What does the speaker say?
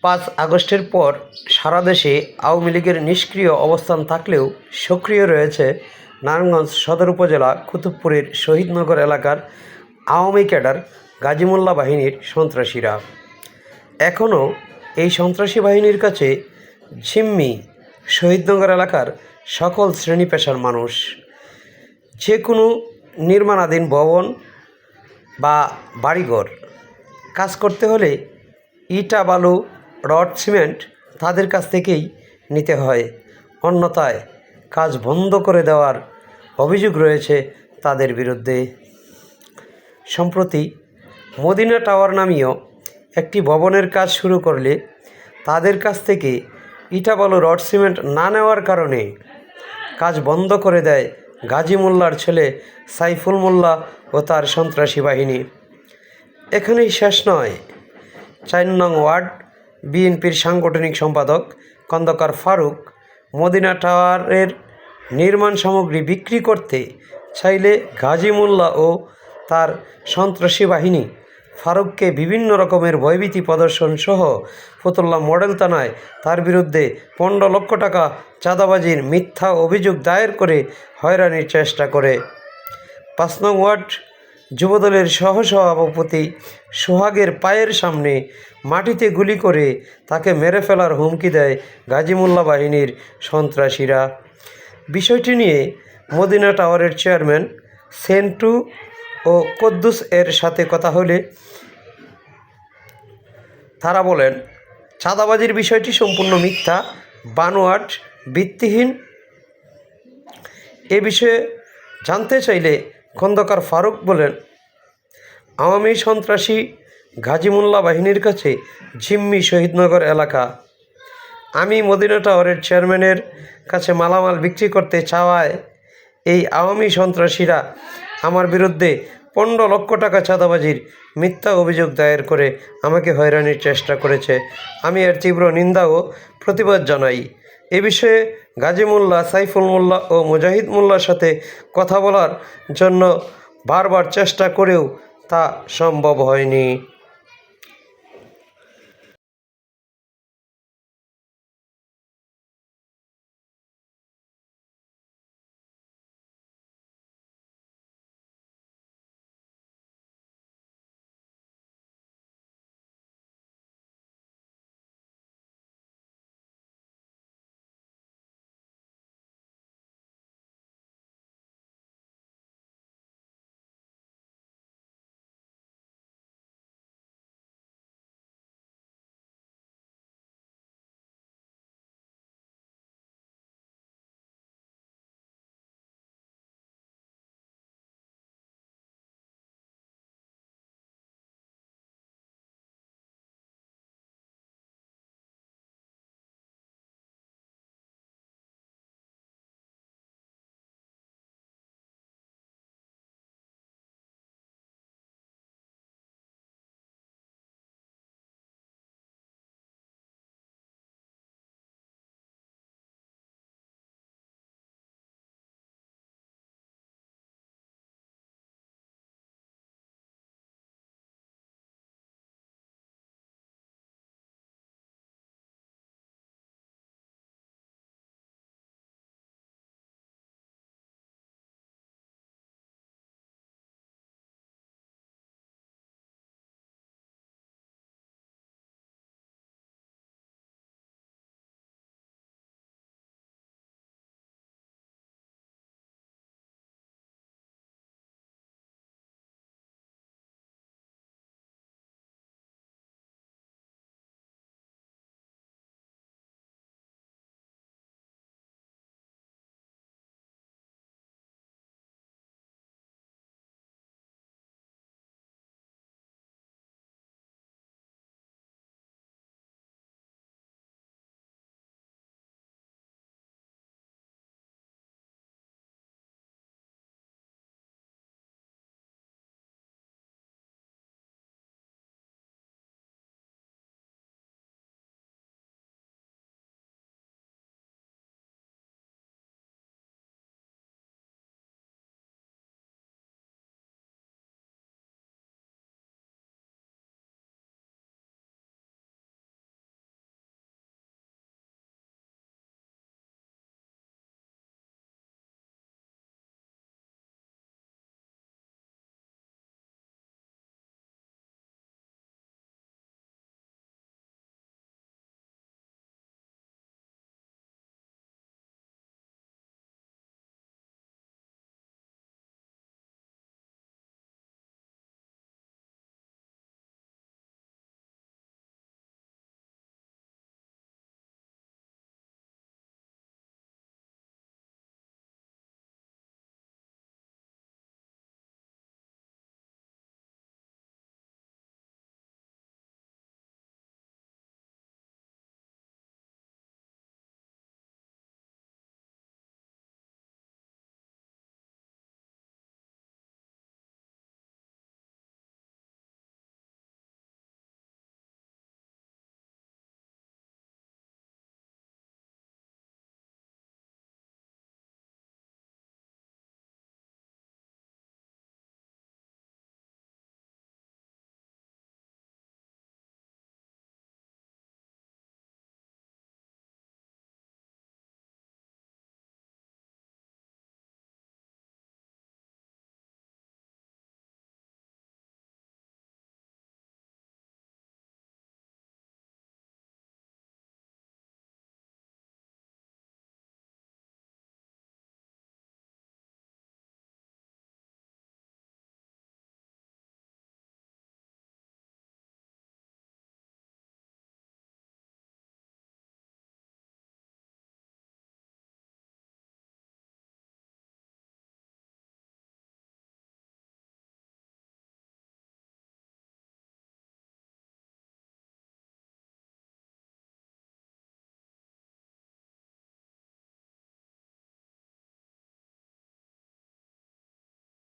5 আগস্টের পর সারা দেশে আওয়ামী লীগের নিষ্ক্রিয় অবস্থান থাকলেও সক্রিয় রয়েছে নারায়ণগঞ্জ সদর উপজেলা কুতুবপুরের শহীদনগর এলাকার আওয়ামী ক্যাডার গাজী মোল্লা বাহিনীর সন্ত্রাসীরা। এখনও এই সন্ত্রাসী বাহিনীর কাছে জিম্মি শহীদনগর এলাকার সকল শ্রেণী পেশার মানুষ। যে কোনো নির্মাণাধীন ভবন বা বাড়িঘর কাজ করতে হলে ইটা, বালু, রড, সিমেন্ট তাদের কাছ থেকেই নিতে হয়, অন্যথায় কাজ বন্ধ করে দেওয়ার অভিযোগ রয়েছে তাদের বিরুদ্ধে। সম্প্রতি মদিনা টাওয়ার নামীয় একটি ভবনের কাজ শুরু করলে তাদের কাছ থেকে ইটা, বালু, রড, সিমেন্ট না নেওয়ার কারণে কাজ বন্ধ করে দেয় গাজী মোল্লার ছেলে সাইফুল মোল্লা ও তার সন্ত্রাসী বাহিনী। এখানেই শেষ নয়। 4 নং ওয়ার্ড বিএনপির সাংগঠনিক সম্পাদক খন্দকার ফারুক মদিনা টাওয়ারের নির্মাণ সামগ্রী বিক্রি করতে চাইলে গাজী মোল্লা ও তার সন্ত্রাসী বাহিনী ফারুককে বিভিন্ন রকমের ভয়ভীতি প্রদর্শন সহ ফতুল্লা মডেল থানায় তার বিরুদ্ধে 15 লক্ষ টাকা চাঁদাবাজির মিথ্যা অভিযোগ দায়ের করে হয়রানির চেষ্টা করে। 5 নং ওয়ার্ড যুবদলের সহসভাপতি সোহাগের পায়ের সামনে মাটিতে গুলি করে তাকে মেরে ফেলার হুমকি দেয় গাজী মোল্লা বাহিনীর সন্ত্রাসীরা। বিষয়টি নিয়ে মদিনা টাওয়ারের চেয়ারম্যান সেন্টু ও কদ্দুস এর সাথে কথা হলে তারা বলেন, চাঁদাবাজির বিষয়টি সম্পূর্ণ মিথ্যা, বানোয়াট, ভিত্তিহীন। এ বিষয়ে জানতে চাইলে খন্দকার ফারুক বলেন, আওয়ামী সন্ত্রাসী গাজী মোল্লা বাহিনীর কাছে জিম্মি শহীদনগর এলাকা। আমি মদিনা টাওয়ারের চেয়ারম্যানের কাছে মালামাল বিক্রি করতে চাওয়ায় এই আওয়ামী সন্ত্রাসীরা আমার বিরুদ্ধে 15 লক্ষ টাকা চাঁদাবাজির মিথ্যা অভিযোগ দায়ের করে আমাকে হয়রানির চেষ্টা করেছে। আমি এর তীব্র নিন্দা ও প্রতিবাদ জানাই। এ বিষয়ে গাজী মোল্লা, সাইফুল মোল্লা ও মুজাহিদ মোল্লার সাথে কথা বলার জন্য বারবার চেষ্টা করেও তা সম্ভব হয়নি।